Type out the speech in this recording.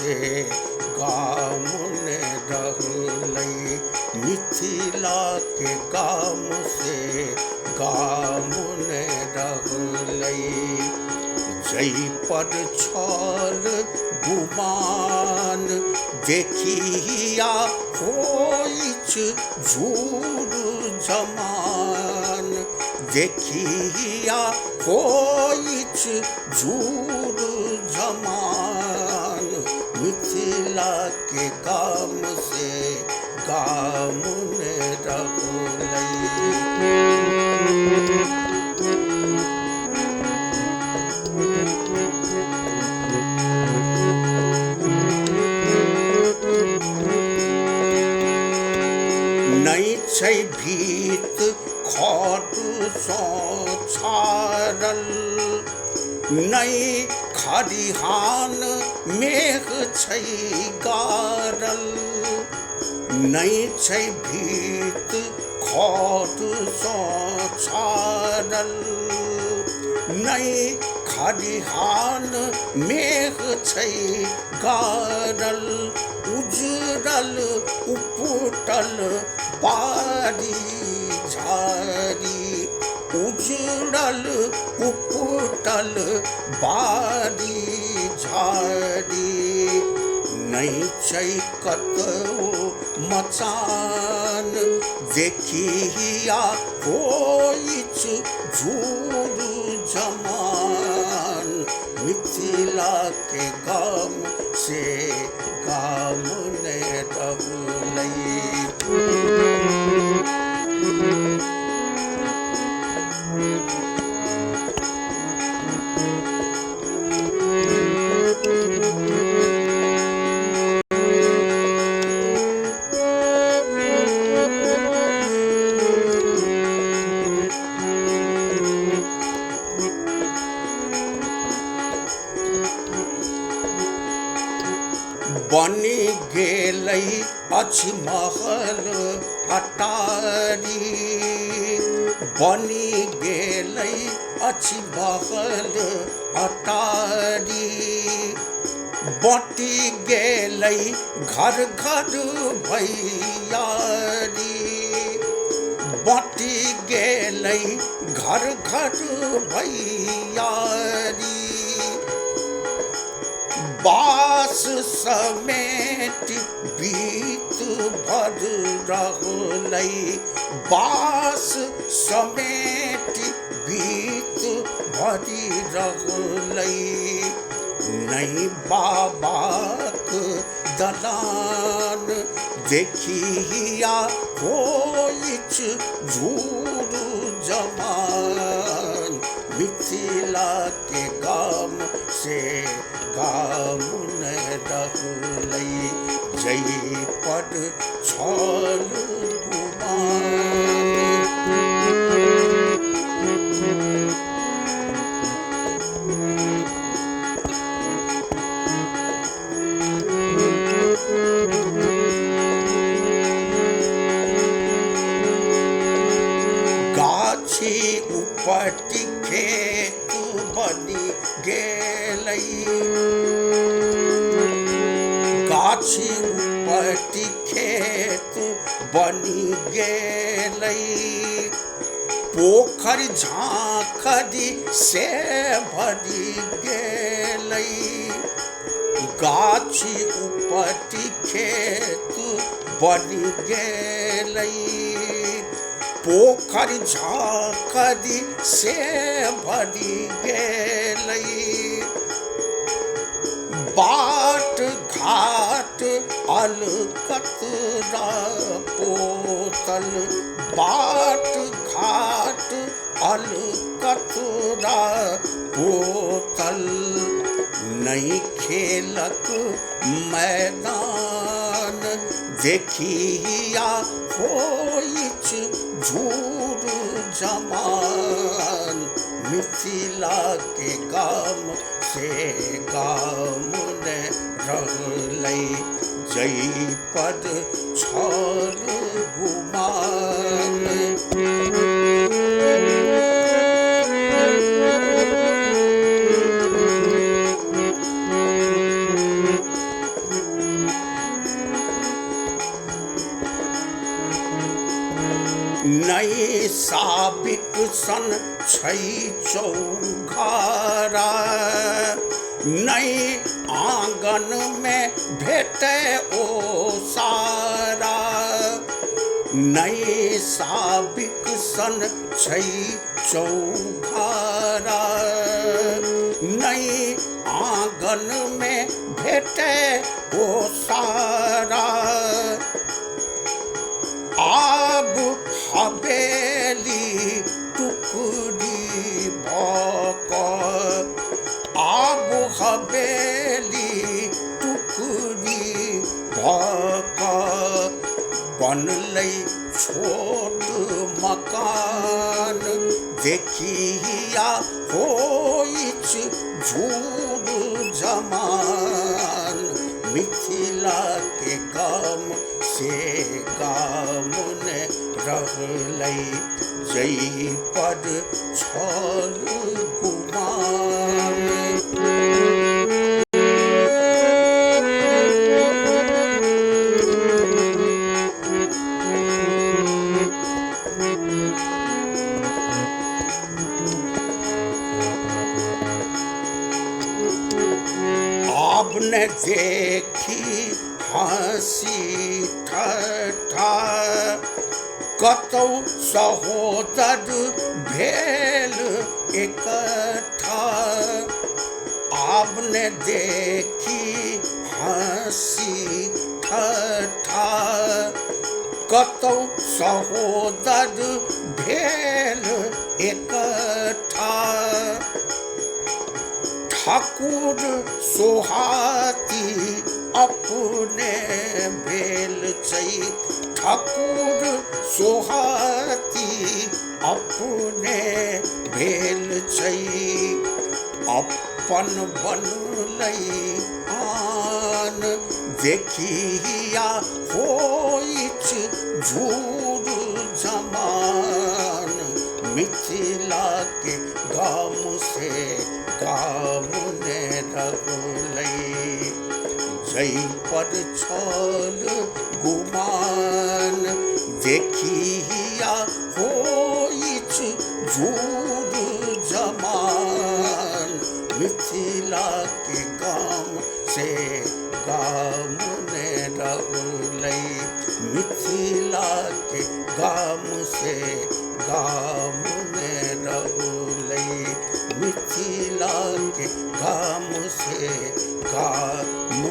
से गाम ने रहलै, मिथिला के गाम से गाम ने रहलै। जै पर छल गुमान देखिया होइछ झूर जमान, देखिया होइछ झूर जमान, मिथिला के गाम से गाम ने रहलै। नै छै भीत खट सँ छाड़ल, नै खरिहान मेघ छै गाड़ल। नै छै भीत खट सँ छाड़ल, नै खरिहान मेघ छै गाड़ल। उजड़ल उपटल बारी झाड़ी, उजड़ल उपटल बारी झाड़ी। नै छै कतौ मचान देखिया होइछ झूर जमान, मिथिला के गाम से गाम ने रहलै। बनि गेलै अछि महल अटारी, बनि गेलै अछि महल अटारी। बँटि गेलै घर घर भैयारी, बँटि गेलै घर घर भैयारी। बास समेट बीत भर रहलै, बास समेट बीत भरि रहलै। नै बाबाक दलान देखिया होइछ झूर जमान, मिथिला के गाम से गाम ने रहलै। जै पर छल गुमान, गाछी उपटि खेत बनि गेलै, गाछी उपटि खेत बनि गेलै। पोखरि झाँखरि से भरि गेलै, गाछी उपटि खेत बनि गेलै। पोखरि झाँखरि से भरि गेलै। बाट घाट अलकतरा पोतल, बाट घाट अलकतरा पोतल। नै खेलक मैदान देखिया होइछ झूर जमान, मिथिला के गाम से गाम ने रहलै। जै पर छल गुमान, साबिक सन छै चौघारा, नई आंगन में भेटे ओ सारा। नई साबिक सन छै चौघारा, नई आंगन में भेटे ओ सारा। आब हवेली टुकड़ी भक, आब हवेली टुकड़ी भक, बनलै छोट मकान, देखिया होइछ झूर जमान। मिथिला के गाम से गाम ने रहलै, जई पर छल गुमान। आपने देखी हंसी ठट्ठा, कतौ सहोदर भेल इकट्ठा। आपने देखी हंसी ठट्ठा, कतौ सहोदर भेल इकट्ठा। ठाकुर सोहाती अपने भेल छै, ठाकुर सोहाती अपने भेल छै। अपन बनलै आन, देखिया होइछ झूर जमान। मिथिला के गाम से गाम ने रहलै, जई पर छल गुमान। देखिया होइछ झूर जमान। मिथिला के गाम से गाम ने रहलै, मिथिला के गाम से गाम ने रहलै। मिथिला के गाम से गाम